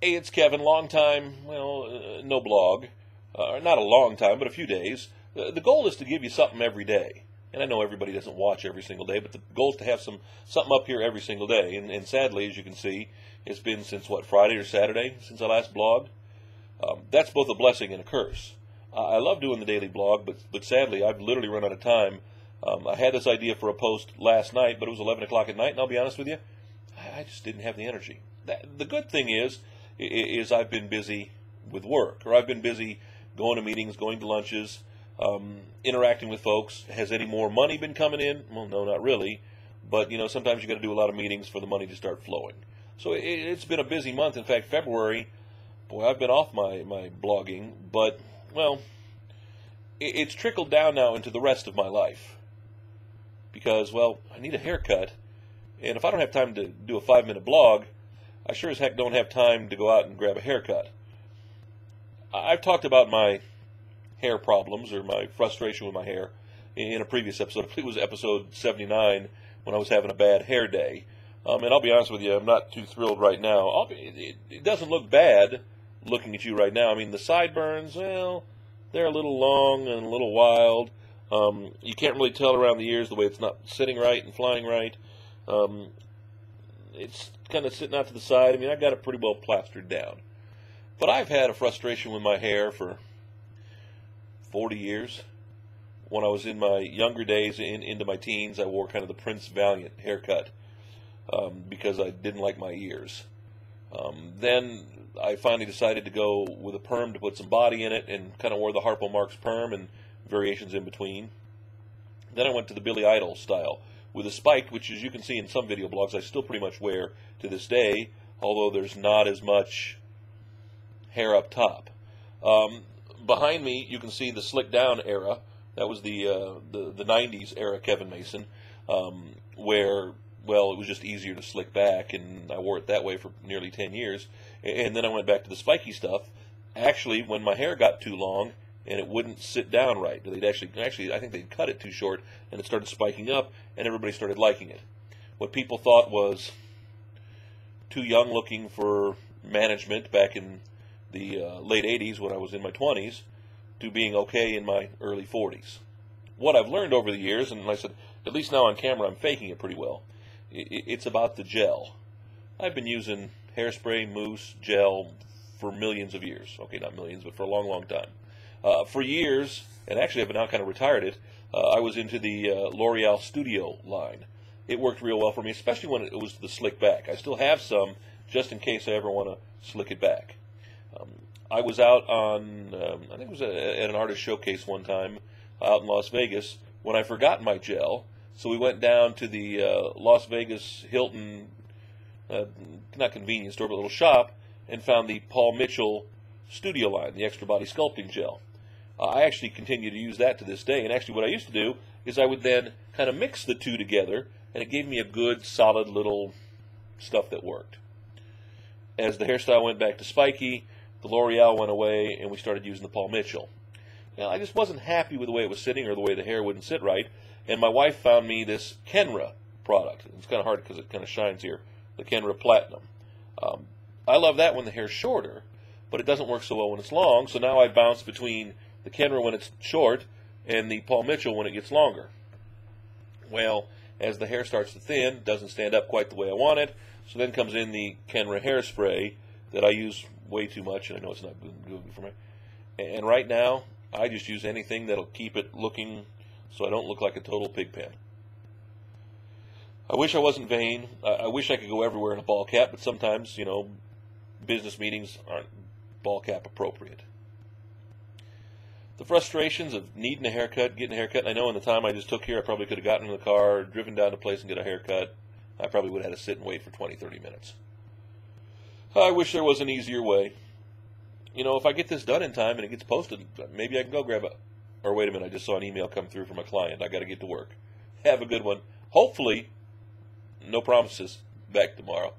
Hey, it's Kevin. Long time, no blog. Not a long time, but a few days. The goal is to give you something every day. And I know everybody doesn't watch every single day, but the goal is to have something up here every single day. And sadly, as you can see, it's been since, Friday or Saturday since I last blogged. That's both a blessing and a curse. I love doing the daily blog, but sadly, I've literally run out of time. I had this idea for a post last night, but it was 11 o'clock at night, and I'll be honest with you, I just didn't have the energy. The good thing is I've been busy with work, or I've been busy going to meetings, going to lunches, interacting with folks. Has any more money been coming in? Well, no, not really. But, sometimes you got to do a lot of meetings for the money to start flowing. So it's been a busy month. In fact, February, boy, I've been off my blogging, but, it's trickled down now into the rest of my life. Because, I need a haircut, and if I don't have time to do a 5-minute blog, I sure as heck don't have time to go out and grab a haircut. I've talked about my hair problems or my frustration with my hair in a previous episode. I believe it was episode 79 when I was having a bad hair day. And I'll be honest with you, I'm not too thrilled right now. It doesn't look bad looking at you right now. I mean, the sideburns, they're a little long and a little wild. You can't really tell around the ears the way it's not sitting right and flying right. It's kind of sitting out to the side. I mean, I got it pretty well plastered down. But I've had a frustration with my hair for 40 years. When I was in my younger days, into my teens, I wore kind of the Prince Valiant haircut because I didn't like my ears. Then I finally decided to go with a perm to put some body in it and kind of wore the Harpo Marx perm and variations in between. Then I went to the Billy Idol style with a spike, which, as you can see in some video blogs, I still pretty much wear to this day, although there's not as much hair up top. Behind me, you can see the slick down era. That was the 90s era Kevin Mason, where, it was just easier to slick back, and I wore it that way for nearly 10 years. And then I went back to the spiky stuff, actually, when my hair got too long, and it wouldn't sit down right. They'd actually, I think they'd cut it too short, and it started spiking up, and everybody started liking it. What people thought was too young looking for management back in the late 80s when I was in my 20s to being okay in my early 40s. What I've learned over the years, and like I said, at least now on camera I'm faking it pretty well, it's about the gel. I've been using hairspray, mousse, gel for millions of years. Okay, not millions, but for a long, long time. For years, and actually I've now kind of retired it, I was into the L'Oreal Studio line. It worked real well for me, especially when it was the slick back. I still have some, just in case I ever want to slick it back. I was out on, I think it was at an artist showcase one time out in Las Vegas when I forgot my gel. So we went down to the Las Vegas Hilton, not convenience store, but little shop, and found the Paul Mitchell Studio line, the extra body sculpting gel. I actually continue to use that to this day, and actually what I used to do is I would then kind of mix the two together, and it gave me a good, solid little stuff that worked. As the hairstyle went back to spiky, the L'Oreal went away, and we started using the Paul Mitchell. Now, I just wasn't happy with the way it was sitting or the way the hair wouldn't sit right, and my wife found me this Kenra product. It's kind of hard because it kind of shines here, the Kenra Platinum. I love that when the hair's shorter, but it doesn't work so well when it's long, so now I bounce between the Kenra when it's short and the Paul Mitchell when it gets longer. Well, as the hair starts to thin, it doesn't stand up quite the way I want it, so then comes in the Kenra hairspray that I use way too much, and I know it's not good for me. And right now, I just use anything that'll keep it looking so I don't look like a total pig pen. I wish I wasn't vain. I wish I could go everywhere in a ball cap, but sometimes, business meetings aren't ball cap appropriate. The frustrations of needing a haircut, getting a haircut, and I know in the time I just took here, I probably could have gotten in the car, driven down to a place and get a haircut. I probably would have had to sit and wait for 20, 30 minutes. I wish there was an easier way. If I get this done in time and it gets posted, maybe I can go grab it. Or wait a minute, I just saw an email come through from a client. I got to get to work. Have a good one. Hopefully, no promises, back tomorrow.